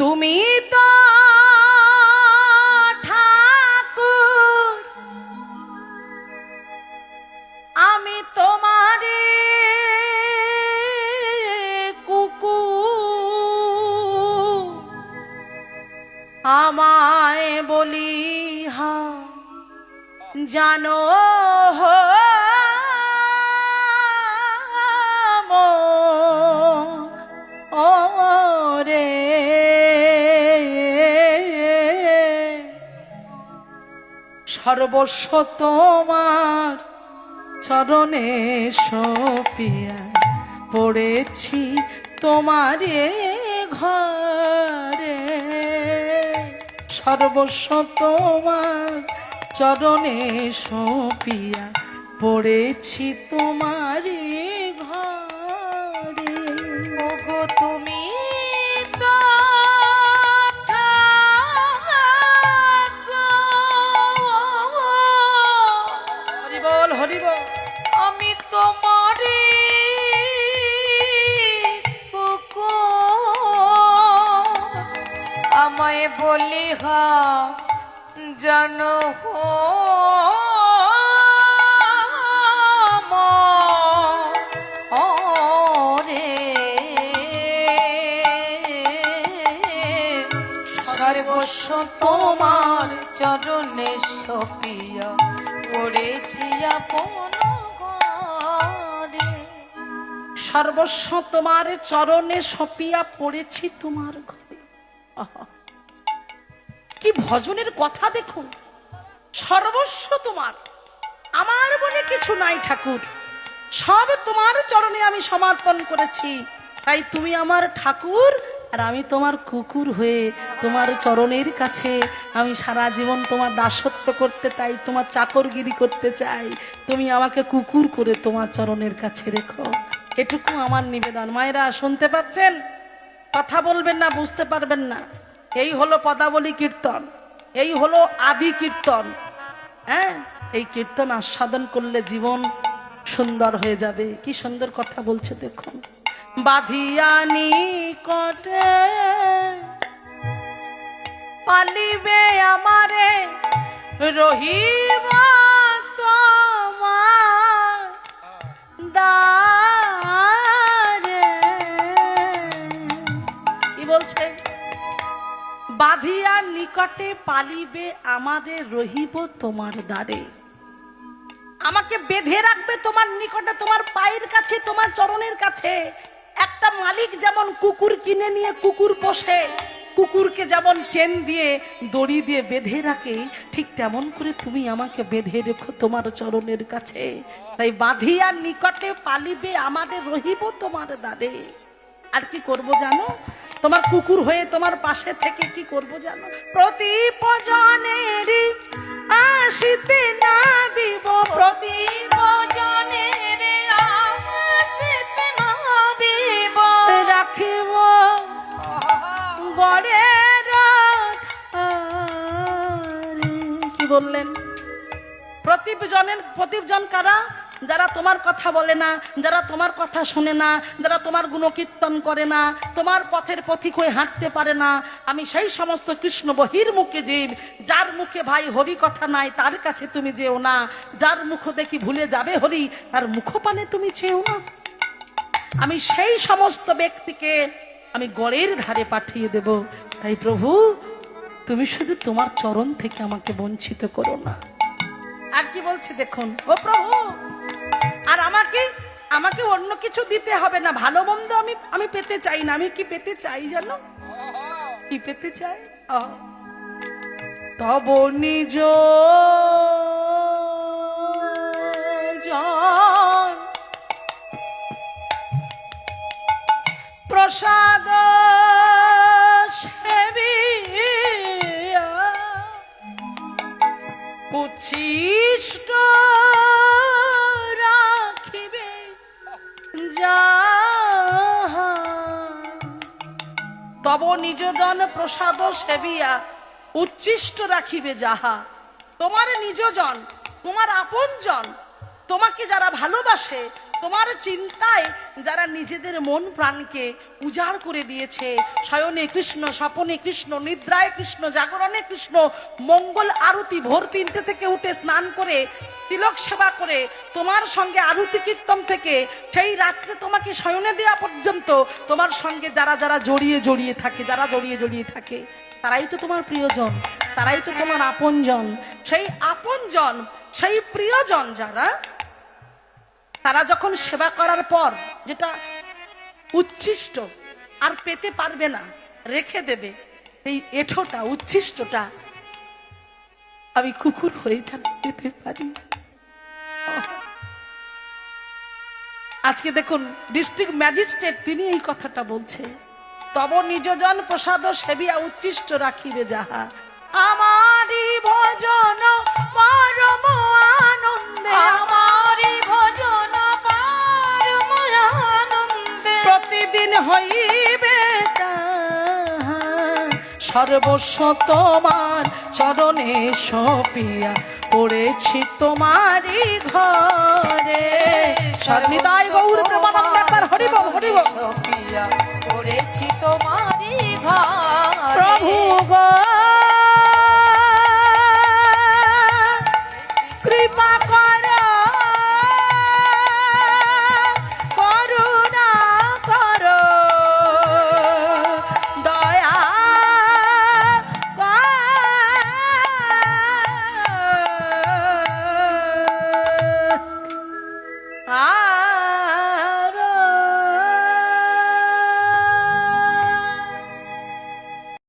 তুমি তো ঠাকুর, আমি তোমারে কুকুর, আমায় বলিহা জানো সর্বস্ব তোমার চরণে সপিয়া পড়েছি তোমারে ঘরে, সর্বস্ব তোমার চরণে সপিয়া পড়েছি তোমারে ঘরে। ওগো তুমি আমি তোমারে কুকুর, আমায় বলিহা জানো সর্বস্ব তোমার চরণে সপিয়া পড়েছি আপন ঘরে। সর্বস্ব তোমার চরণে সপিয়া পড়েছি তোমার ঘরে। আহা, কি ভজনের কথা দেখুন। সর্বস্ব তোমার, আমার বলে কিছু নাই ঠাকুর, সব তোমার চরণে আমি সমর্পণ করেছি। তাই তুমি আমার ঠাকুর আর আমি তোমার কুকুর হয়ে তোমার চরণের কাছে আমি সারা জীবন তোমার দাসত্ব করতে, তাই তোমার চাকরগিরি করতে চাই। তুমি আমাকে কুকুর করে তোমার চরণের কাছে রেখো, এটুকু আমার নিবেদন। মায়েরা শুনতে পাচ্ছেন? কথা বলবেন না, বুঝতে পারবেন না। এই হলো পদাবলী কীর্তন, এই হলো আদি কীর্তন। হ্যাঁ, এই কীর্তন আস্বাদন করলে জীবন সুন্দর হয়ে যাবে। কি সুন্দর কথা বলছে দেখুন। বাঁধিয়ানি কটে পালিবে আমারে, রহিব তোমার দ্বারে। কি বলছে? বাঁধিয়া নিকটে পালিবে আমাদের, রহিব তোমার দ্বারে। আমাকে বেঁধে রাখবে তোমার নিকটে, তোমার পায়ের কাছে, তোমার চরণের কাছে। একটা মালিক যেমন কুকুর কিনে নিয়ে কুকুর পোষে, কুকুরকে যেমন চেন দিয়ে দড়ি দিয়ে বেঁধে রাখে, ঠিক তেমন করে তুমি আমাকে বেঁধে রেখো তোমার চরণের কাছে। তাই বাঁধিয়া নিকটে পালিবে আমাদের, রহিব তোমার দ্বারে। আর কি করব জানো? তোমার কুকুর হয়ে তোমার পাশে থেকে কি করব জানো? প্রতিপজনেরই আসিতে না দিব, প্রতিপজনের আসিতে না দিব, রাখিব গড়ে রাখারে। কি বললেন? প্রতিপজন কারা? যারা তোমার কথা বলে না, যারা তোমার কথা শোনে না, যারা তোমার গুণকীর্তন করে না, তোমার পথের পথিক হয়ে হাঁটতে পারে না। আমি সেই সমস্ত কৃষ্ণ বহির্মুখী জীব, যার মুখে ভাই হরি কথা নাই, তার কাছে তুমি যেও না। যার মুখ দেখি ভুলে যাবে হরি, তার মুখপানে তুমি চেও না। আমি সেই সমস্ত ব্যক্তিকে আমি গড়ের ধারে পাঠিয়ে দেব। তাই প্রভু, তুমি শুধু তোমার চরণ থেকে আমাকে বঞ্চিত করো না। আর কি বলছে দেখুন, ও প্রভু, আর আমাকে অন্য কিছু দিতে হবে না। ভালো মন্দ আমি পেতে চাই না। আমি কি পেতে চাই জানো? কি পেতে চাই? তব নিজ জন প্রসাদ সেবিয়া উচ্ছিষ্ট রাখিবে যাহা। তব নিজজন প্রসাদ সেবিয়া উচ্ছিষ্ট রাখিবে যাহা। তোমার নিজজন, তোমার আপনজন, তোমাকে যারা ভালোবাসে তোমার চিন্তায় যারা নিজেদের মন প্রাণকে উজাড় করে দিয়েছে, শয়নে কৃষ্ণ, স্বপনে কৃষ্ণ, নিদ্রায় কৃষ্ণ, জাগরণে কৃষ্ণ, মঙ্গল আরতি ভোর 3টে থেকে উঠে স্নান করে তিলক সেবা করে তোমার সঙ্গে আরতি কীর্তন থেকে সেই রাত্রে তোমাকে শয়নে দেওয়া পর্যন্ত তোমার সঙ্গে যারা যারা জড়িয়ে থাকে, যারা জড়িয়ে থাকে, তারাই তো তোমার প্রিয়জন, তারাই তো তোমার আপনজন। সেই আপনজন, সেই প্রিয়জন যারা, তারা যখন সেবা করার পর যেটা উচ্ছিষ্ট আর পেতে পারবে না, রেখে দেবে, এই এঁঠোটা, উচ্ছিষ্টটা আমি কুকুর হয়ে যেন পেতে পারি। আজকে দেখুন ডিস্ট্রিক্ট ম্যাজিস্ট্রেট তিনি এই কথাটা বলছে, তব নিজজন প্রসাদ সেবিয়া উচ্ছিষ্ট রাখিবে যাহা, আমারি ভজন পরম আনন্দে, আমারি ভজন পরম আনন্দে, প্রতিদিন হইবে তাহা, সর্বস্ব তোমার চরণে সপিয়া পড়েছি তোমারি ঘরে। সর্বদাই গৌর প্রেমানন্দ একবার হরি বল, হরি বল। সপিয়া পড়েছি তোমারি ঘরে। প্রভু গো